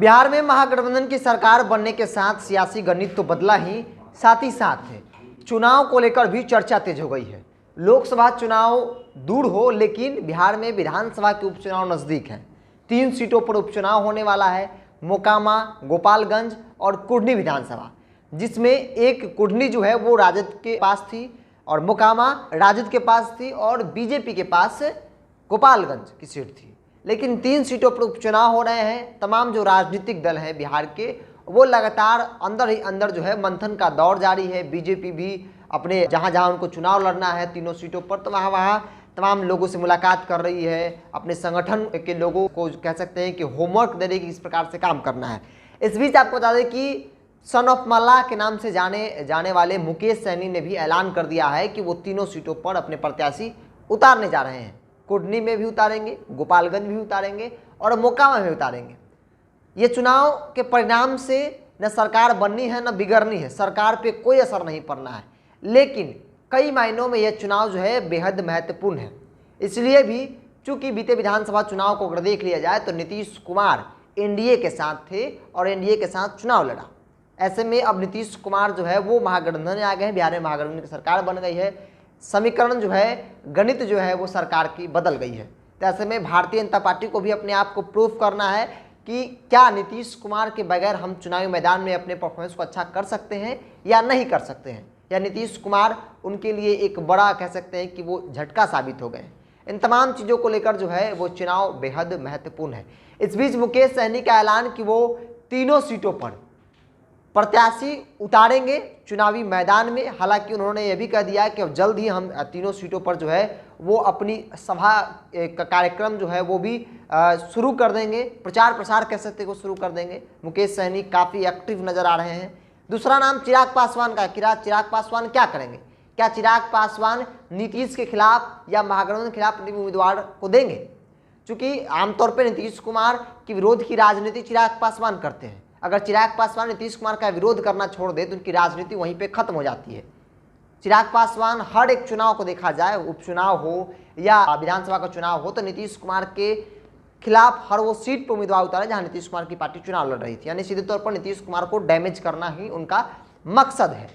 बिहार में महागठबंधन की सरकार बनने के साथ सियासी गणित तो बदला ही, साथ चुनाव को लेकर भी चर्चा तेज हो गई है। लोकसभा चुनाव दूर हो, लेकिन बिहार में विधानसभा के उपचुनाव नजदीक हैं। 3 सीटों पर उपचुनाव होने वाला है, मोकामा, गोपालगंज और कुढ़नी विधानसभा, जिसमें एक कुढ़नी जो है वो राजद के पास थी और मोकामा राजद के पास थी और बीजेपी के पास गोपालगंज की सीट थी। लेकिन 3 सीटों पर उपचुनाव हो रहे हैं। तमाम जो राजनीतिक दल हैं बिहार के, वो लगातार अंदर ही अंदर जो है मंथन का दौर जारी है। बीजेपी भी अपने जहां जहां उनको चुनाव लड़ना है 3 सीटों पर, तो वहां तमाम लोगों से मुलाकात कर रही है। अपने संगठन के लोगों को कह सकते हैं कि होमवर्क दे रही है कि इस प्रकार से काम करना है। इस बीच आपको बता दें कि सन ऑफ मल्लाह के नाम से जाने वाले मुकेश सहनी ने भी ऐलान कर दिया है कि वो 3 सीटों पर अपने प्रत्याशी उतारने जा रहे हैं। कुढ़नी में भी उतारेंगे, गोपालगंज भी उतारेंगे और मोकामा में उतारेंगे। ये चुनाव के परिणाम से न सरकार बननी है न बिगड़नी है, सरकार पे कोई असर नहीं पड़ना है, लेकिन कई मायनों में यह चुनाव जो है बेहद महत्वपूर्ण है। इसलिए भी चूंकि बीते विधानसभा चुनाव को अगर देख लिया जाए तो नीतीश कुमार एनडीए के साथ थे और एनडीए के साथ चुनाव लड़ा। ऐसे में अब नीतीश कुमार जो है वो महागठबंधन में आ गए हैं, बिहार में महागठबंधन की सरकार बन गई है। समीकरण जो है, गणित जो है वो सरकार की बदल गई है। तो ऐसे में भारतीय जनता पार्टी को भी अपने आप को प्रूफ करना है कि क्या नीतीश कुमार के बगैर हम चुनावी मैदान में अपने परफॉर्मेंस को अच्छा कर सकते हैं या नहीं कर सकते हैं, या नीतीश कुमार उनके लिए एक बड़ा कह सकते हैं कि वो झटका साबित हो गए। इन तमाम चीज़ों को लेकर जो है वो चुनाव बेहद महत्वपूर्ण है। इस बीच मुकेश सहनी का ऐलान कि वो 3 सीटों पर प्रत्याशी उतारेंगे चुनावी मैदान में। हालांकि उन्होंने यह भी कह दिया कि अब जल्द ही हम 3 सीटों पर जो है वो अपनी सभा का कार्यक्रम जो है वो भी शुरू कर देंगे, प्रचार प्रसार कह सकते को शुरू कर देंगे। मुकेश सहनी काफ़ी एक्टिव नज़र आ रहे हैं। दूसरा नाम चिराग पासवान का। चिराग पासवान क्या करेंगे? क्या चिराग पासवान नीतीश के खिलाफ या महागठबंधन के खिलाफ उम्मीदवार को देंगे? चूँकि आमतौर पर नीतीश कुमार की विरोध की राजनीति चिराग पासवान करते हैं। अगर चिराग पासवान नीतीश कुमार का विरोध करना छोड़ दे तो उनकी राजनीति वहीं पे खत्म हो जाती है। चिराग पासवान हर एक चुनाव को देखा जाए, उपचुनाव हो या विधानसभा का चुनाव हो, तो नीतीश कुमार के खिलाफ हर वो सीट पर उम्मीदवार उतारे जहां नीतीश कुमार की पार्टी चुनाव लड़ रही थी। यानी सीधे तौर पर नीतीश कुमार को डैमेज करना ही उनका मकसद है।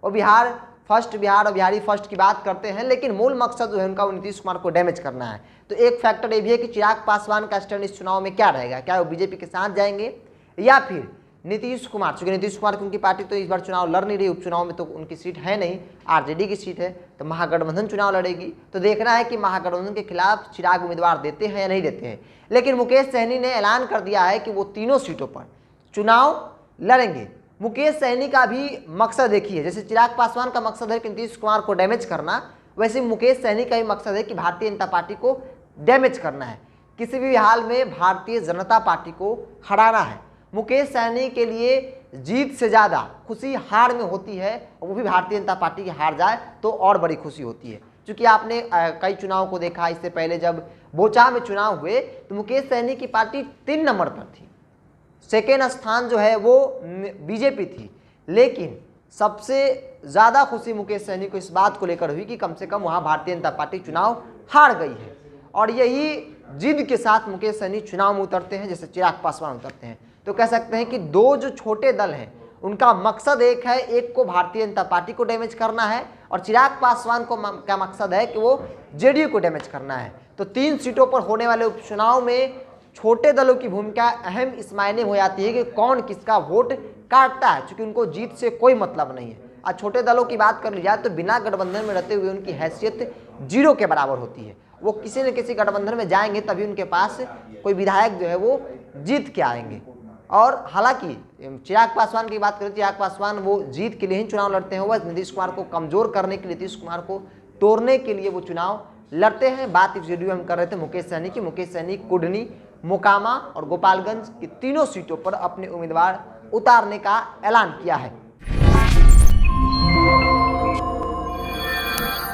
और बिहार और बिहारी फर्स्ट की बात करते हैं, लेकिन मूल मकसद जो है उनका वो नीतीश कुमार को डैमेज करना है। तो एक फैक्टर ये भी है कि चिराग पासवान का स्टैंड इस चुनाव में क्या रहेगा, क्या वो बीजेपी के साथ जाएंगे या फिर नीतीश कुमार, चूंकि नीतीश कुमार की उनकी पार्टी तो इस बार चुनाव लड़ नहीं रही, उपचुनाव में तो उनकी सीट है नहीं, आरजेडी की सीट है, तो महागठबंधन चुनाव लड़ेगी। तो देखना है कि महागठबंधन के खिलाफ चिराग उम्मीदवार देते हैं या नहीं देते हैं। लेकिन मुकेश सहनी ने ऐलान कर दिया है कि वो 3 सीटों पर चुनाव लड़ेंगे। मुकेश सहनी का भी मकसद देखिए, जैसे चिराग पासवान का मकसद है कि नीतीश कुमार को डैमेज करना, वैसे मुकेश सहनी का भी मकसद है कि भारतीय जनता पार्टी को डैमेज करना है। किसी भी हाल में भारतीय जनता पार्टी को हराना है। मुकेश सहनी के लिए जीत से ज़्यादा खुशी हार में होती है, और वो भी भारतीय जनता पार्टी की हार जाए तो और बड़ी खुशी होती है। क्योंकि आपने कई चुनाव को देखा, इससे पहले जब बोचा में चुनाव हुए तो मुकेश सहनी की पार्टी 3 नंबर पर थी, सेकेंड स्थान जो है वो बीजेपी थी। लेकिन सबसे ज़्यादा खुशी मुकेश सहनी को इस बात को लेकर हुई कि कम से कम वहाँ भारतीय जनता पार्टी चुनाव हार गई है, और यही जिद के साथ मुकेश सहनी चुनाव में उतरते हैं, जैसे चिराग पासवान उतरते हैं। तो कह सकते हैं कि 2 जो छोटे दल हैं उनका मकसद एक है, एक को भारतीय जनता पार्टी को डैमेज करना है और चिराग पासवान को क्या मकसद है कि वो जेडीयू को डैमेज करना है। तो 3 सीटों पर होने वाले उपचुनाव में छोटे दलों की भूमिका अहम इस मायने हो जाती है कि कौन किसका वोट काटता है, क्योंकि उनको जीत से कोई मतलब नहीं है। और छोटे दलों की बात कर ली जाए तो बिना गठबंधन में रहते हुए उनकी हैसियत 0 के बराबर होती है। वो किसी न किसी गठबंधन में जाएंगे तभी उनके पास कोई विधायक जो है वो जीत के आएंगे। और हालांकि चिराग पासवान की बात करें, चिराग पासवान वो जीत के लिए ही चुनाव लड़ते हैं, वह नीतीश कुमार को कमजोर करने के लिए, नीतीश कुमार को तोड़ने के लिए वो चुनाव लड़ते हैं। बात इस वीडियो में हम कर रहे थे मुकेश सहनी की। मुकेश सहनी कुढ़नी, मोकामा और गोपालगंज की 3 सीटों पर अपने उम्मीदवार उतारने का ऐलान किया है।